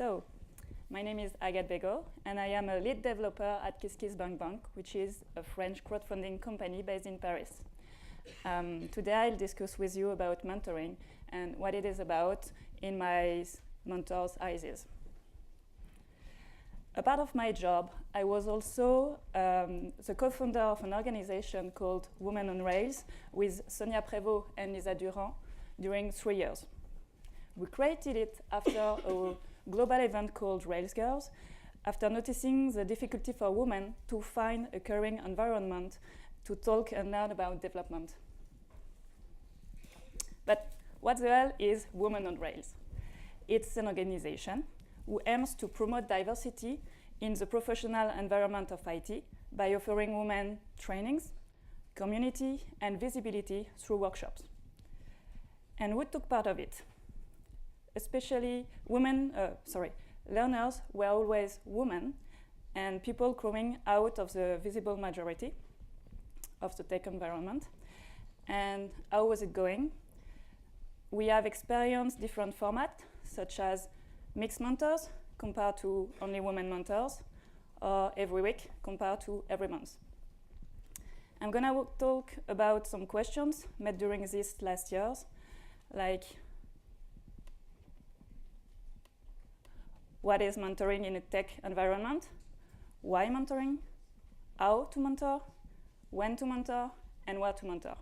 So, my name is Agathe Bégault, and I am a lead developer at KissKissBankBank, which is a French crowdfunding company based in Paris. Today I'll discuss with you about mentoring and what it is about in my mentor's eyes. A part of my job, I was also the co-founder of an organization called Women on Rails with Sonia Prévost and Lisa Durand during 3 years. We created it after a global event called Rails Girls, after noticing the difficulty for women to find a caring environment to talk and learn about development. But what the hell is Women on Rails? It's an organization who aims to promote diversity in the professional environment of IT by offering women trainings, community, and visibility through workshops. And who took part of it? Especially learners were always women and people growing out of the visible majority of the tech environment. And how was it going? We have experienced different formats, such as mixed mentors compared to only women mentors, or every week compared to every month. I'm gonna talk about some questions made during these last years, like what is mentoring in a tech environment? Why mentoring? How to mentor? When to mentor? And where to mentor?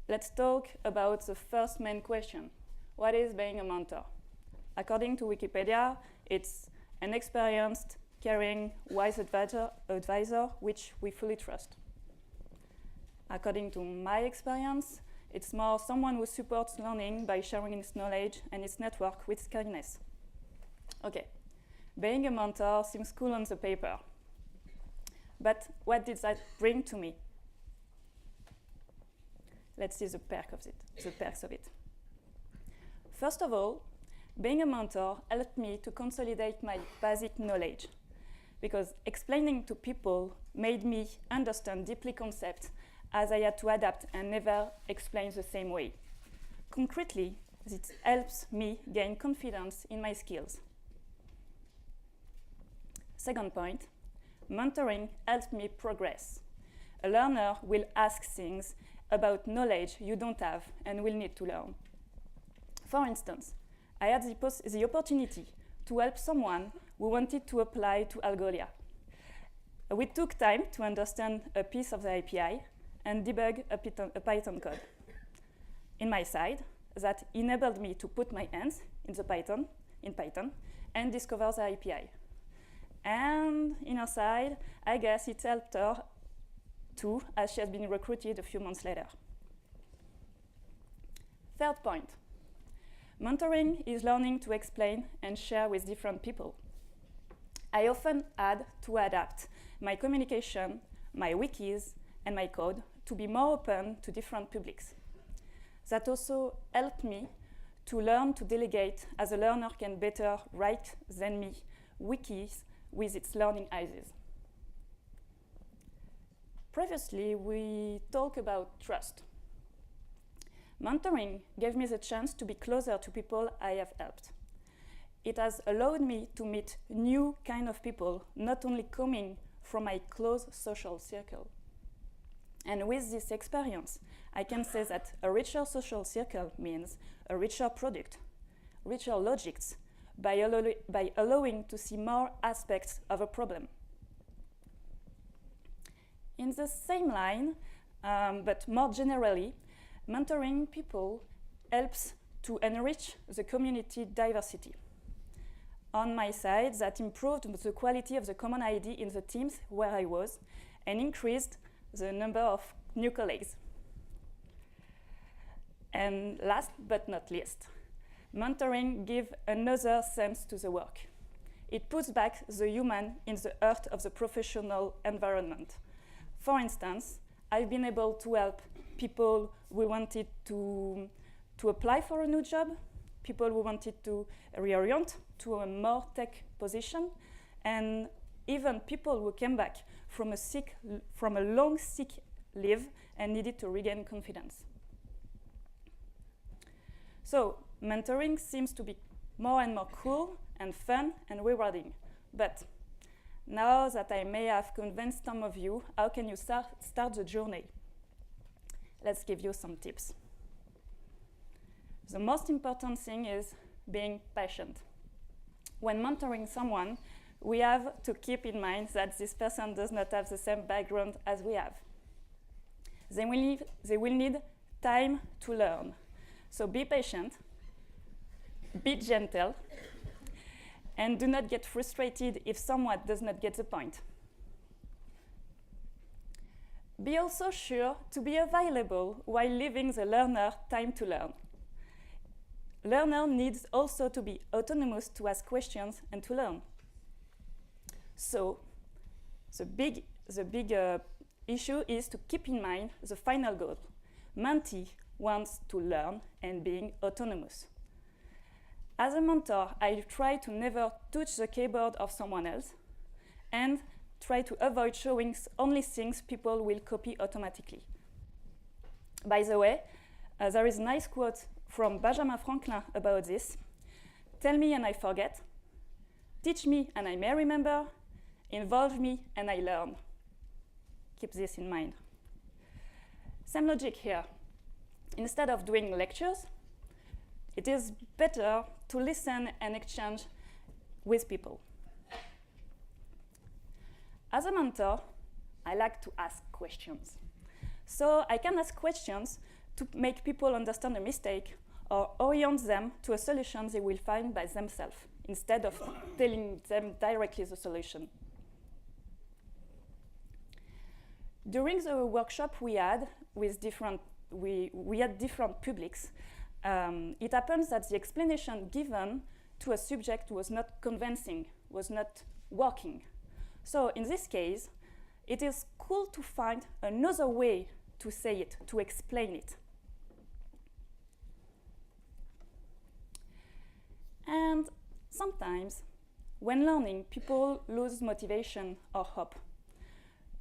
Let's talk about the first main question. What is being a mentor? According to Wikipedia, it's an experienced, caring, wise advisor which we fully trust. According to my experience, it's more someone who supports learning by sharing its knowledge and its network with kindness. Okay, being a mentor seems cool on the paper. But what did that bring to me? Let's see the perks of it. First of all, being a mentor helped me to consolidate my basic knowledge, because explaining to people made me understand deeply concepts as I had to adapt and never explain the same way. Concretely, it helps me gain confidence in my skills. Second point, mentoring helps me progress. A learner will ask things about knowledge you don't have and will need to learn. For instance, I had the opportunity to help someone who wanted to apply to Algolia. We took time to understand a piece of the API and debug a Python code. In my side, that enabled me to put my hands in Python and discover the API. And in her side, I guess it helped her too, as she has been recruited a few months later. Third point, mentoring is learning to explain and share with different people. I often had to adapt my communication, my wikis, and my code to be more open to different publics. That also helped me to learn to delegate, as a learner can better write than me wikis with its learning eyes. Previously, we talked about trust. Mentoring gave me the chance to be closer to people I have helped. It has allowed me to meet new kind of people, not only coming from my close social circle. And with this experience, I can say that a richer social circle means a richer product, richer logics, by allowing to see more aspects of a problem. In the same line, but more generally, mentoring people helps to enrich the community diversity. On my side, that improved the quality of the common ID in the teams where I was and increased the number of new colleagues. And last but not least, mentoring gives another sense to the work. It puts back the human in the heart of the professional environment. For instance, I've been able to help people who wanted to apply for a new job, people who wanted to reorient to a more tech position, and even people who came back from a long sick leave and needed to regain confidence. So mentoring seems to be more and more cool and fun and rewarding. But now that I may have convinced some of you, how can you start the journey? Let's give you some tips. The most important thing is being patient. When mentoring someone, we have to keep in mind that this person does not have the same background as we have. They will need time to learn. So be patient, be gentle, and do not get frustrated if someone does not get the point. Be also sure to be available while leaving the learner time to learn. Learner needs also to be autonomous to ask questions and to learn. So the big issue is to keep in mind the final goal. Mentee wants to learn and being autonomous. As a mentor, I try to never touch the keyboard of someone else and try to avoid showing only things people will copy automatically. By the way, there is a nice quote from Benjamin Franklin about this. Tell me and I forget. Teach me and I may remember. Involve me and I learn. Keep this in mind. Same logic here. Instead of doing lectures, it is better to listen and exchange with people. As a mentor, I like to ask questions. So I can ask questions to make people understand a mistake or orient them to a solution they will find by themselves, instead of telling them directly the solution. During the workshop we had with different publics, it happens that the explanation given to a subject was not convincing, was not working. So in this case, it is cool to find another way to say it, to explain it. And sometimes, when learning, people lose motivation or hope.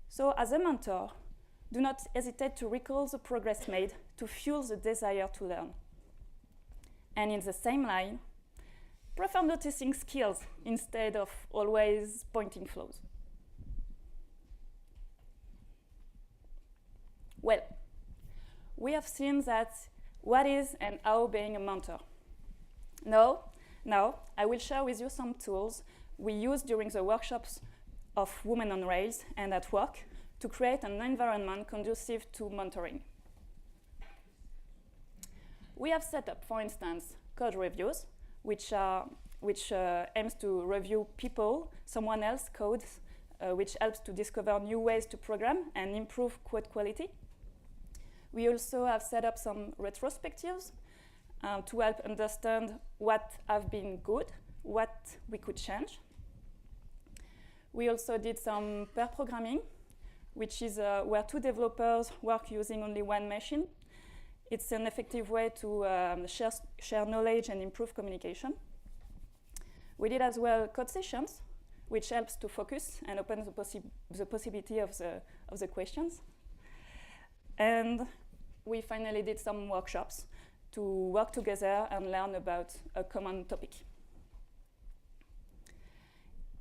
So as a mentor, do not hesitate to recall the progress made to fuel the desire to learn. And in the same line, prefer noticing skills instead of always pointing flaws. Well, we have seen that what is and how being a mentor. Now, I will share with you some tools we use during the workshops of Women on Rails and at work to create an environment conducive to mentoring. We have set up, for instance, code reviews, which aims to review someone else's code, which helps to discover new ways to program and improve code quality. We also have set up some retrospectives to help understand what have been good, what we could change. We also did some pair programming, which is where two developers work using only one machine. It's an effective way to share knowledge and improve communication. We did as well code sessions, which helps to focus and open the possibility of the questions. And we finally did some workshops to work together and learn about a common topic.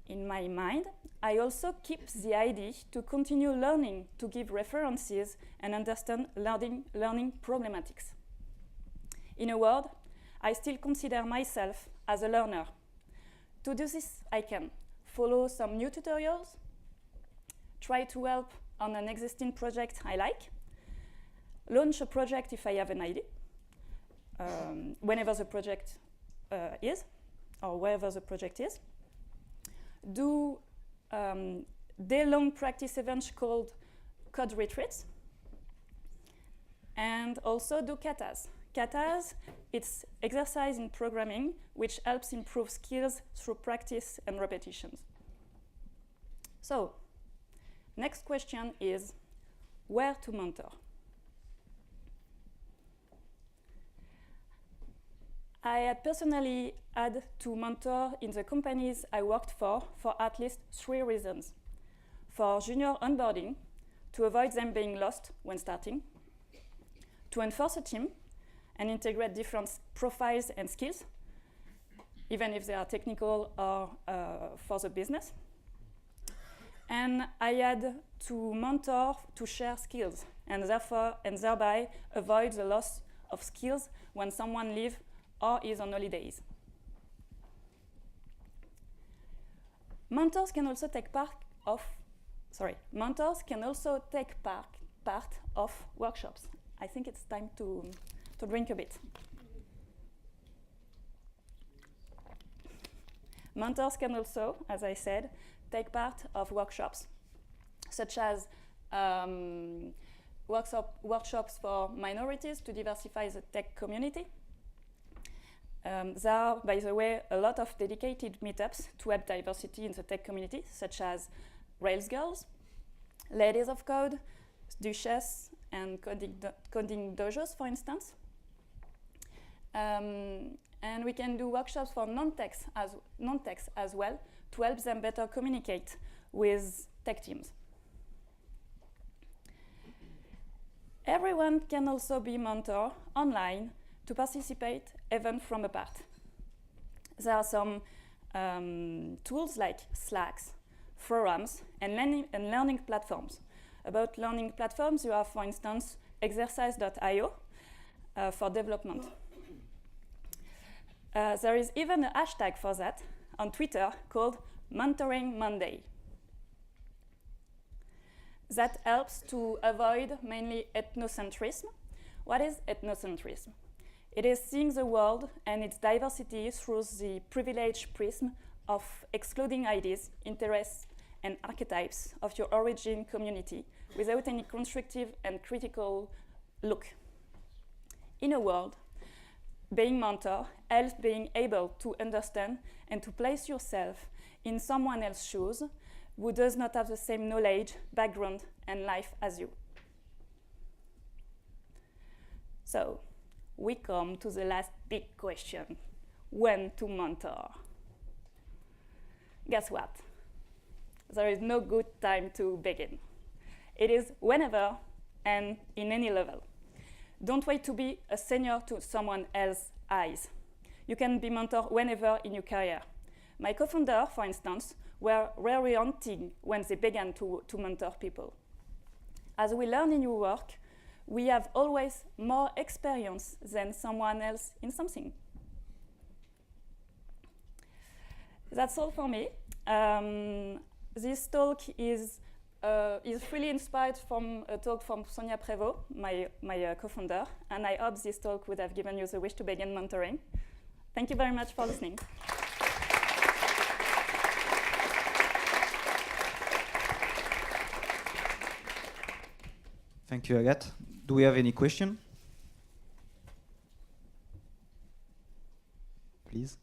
In my mind, I also keep the idea to continue learning, to give references and understand learning problematics. In a word, I still consider myself as a learner. To do this, I can follow some new tutorials, try to help on an existing project I like, launch a project if I have an idea, whenever the project is, or wherever the project is, do day-long practice events called code retreats, and also do katas. Katas, it's exercise in programming, which helps improve skills through practice and repetitions. So, next question is, where to mentor? I had personally had to mentor in the companies I worked for at least 3 reasons. For junior onboarding, to avoid them being lost when starting, to enforce a team and integrate different profiles and skills, even if they are technical or for the business. And I had to mentor to share skills, and thereby avoid the loss of skills when someone leaves or is on holidays. Mentors can also take part of workshops. I think it's time to drink a bit. Mentors can also, as I said, take part of workshops, such as workshops for minorities to diversify the tech community. There are, by the way, a lot of dedicated meetups to help diversity in the tech community, such as Rails Girls, Ladies of Code, Duchess, and coding dojos, for instance. And we can do workshops for non-techs as well to help them better communicate with tech teams. Everyone can also be mentor online to participate even from apart. There are some tools like Slacks, forums, and learning platforms. About learning platforms, you have, for instance, exercise.io for development. There is even a hashtag for that on Twitter called Mentoring Monday. That helps to avoid mainly ethnocentrism. What is ethnocentrism? It is seeing the world and its diversity through the privileged prism of excluding ideas, interests, and archetypes of your origin community without any constructive and critical look. In a word, being mentor helps being able to understand and to place yourself in someone else's shoes who does not have the same knowledge, background, and life as you. So, we come to the last big question: when to mentor? Guess what? There is no good time to begin. It is whenever and in any level. Don't wait to be a senior to someone else's eyes. You can be mentor whenever in your career. My co-founder, for instance, were reorienting when they began to mentor people. As we learn in your work, we have always more experience than someone else in something. That's all for me. This talk is freely inspired from a talk from Sonia Prévost, my co-founder, and I hope this talk would have given you the wish to begin mentoring. Thank you very much for listening. Thank you, Agathe. Do we have any question? Please.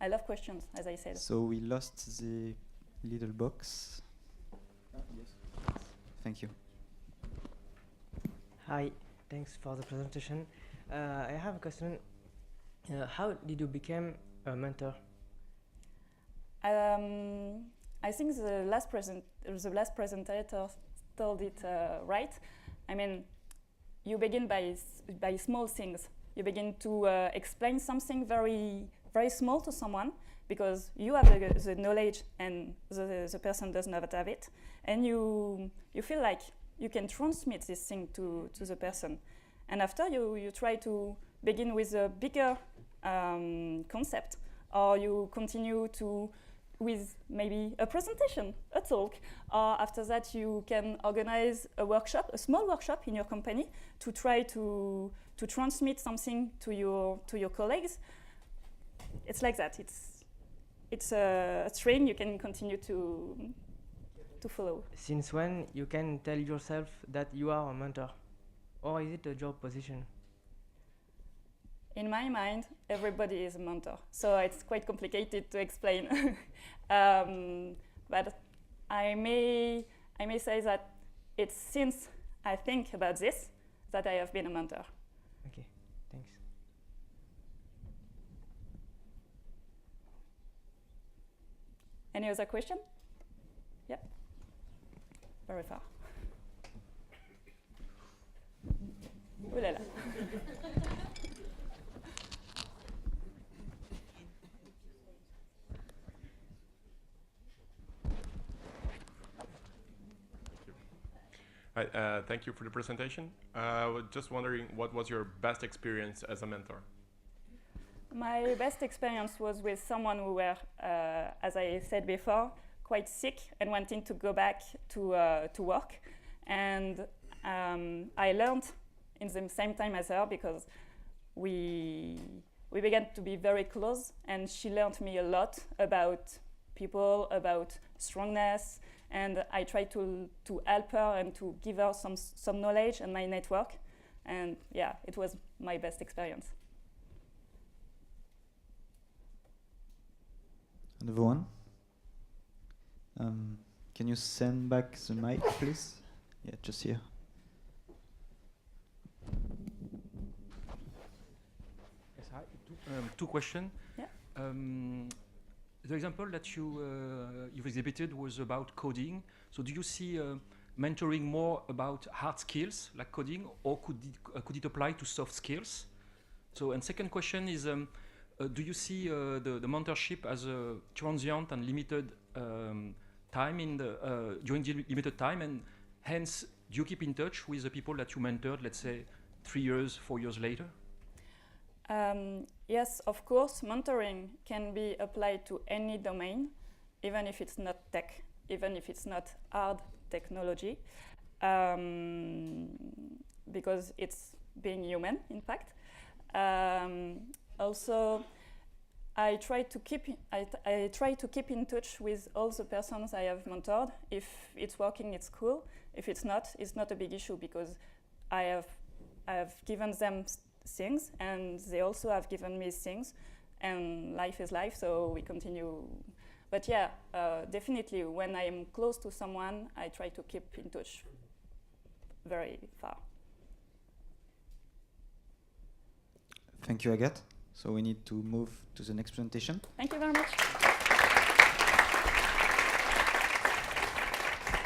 I love questions, as I said. So we lost the little box. Yes. Thank you. Hi, thanks for the presentation. I have a question. How did you become a mentor? I think the last presenter told it right. I mean, you begin by small things. You begin to explain something very, very small to someone because you have the knowledge and the person does not have it, and you feel like you can transmit this thing to the person. And after you try to begin with a bigger concept, or you continue with maybe a presentation, a talk, or after that you can organize a workshop, a small workshop in your company to try to transmit something to your colleagues. It's like that. It's a train you can continue to follow. Since when you can tell yourself that you are a mentor? Or is it a job position? In my mind, everybody is a mentor, so it's quite complicated to explain. But I may say that it's since I think about this that I have been a mentor. Okay, thanks. Any other question? Yeah, very far. Ooh la la. Hi, thank you for the presentation. I was just wondering, what was your best experience as a mentor? My best experience was with someone who were, as I said before, quite sick and wanting to go back to work. And I learned in the same time as her because we began to be very close, and she learned me a lot about people, about strongness, and I tried to help her and to give her some knowledge and my network. And yeah, it was my best experience. Another one. Can you send back the mic, please? Yeah, just here. Yes, hi. Two questions. Yeah. The example that you've exhibited was about coding. So do you see mentoring more about hard skills like coding, or could it apply to soft skills? So, and second question is, do you see the mentorship as a transient and limited time during the limited time, and hence do you keep in touch with the people that you mentored, let's say 3 years, 4 years later? Yes, of course, mentoring can be applied to any domain, even if it's not tech, even if it's not hard technology, because it's being human, in fact. Also, I try to keep in touch with all the persons I have mentored. If it's working, it's cool. If it's not a big issue, because I have given them things, and they also have given me things, and life is life, so we continue. But yeah, definitely when I am close to someone, I try to keep in touch very far. Thank you, Agathe. So we need to move to the next presentation. Thank you very much.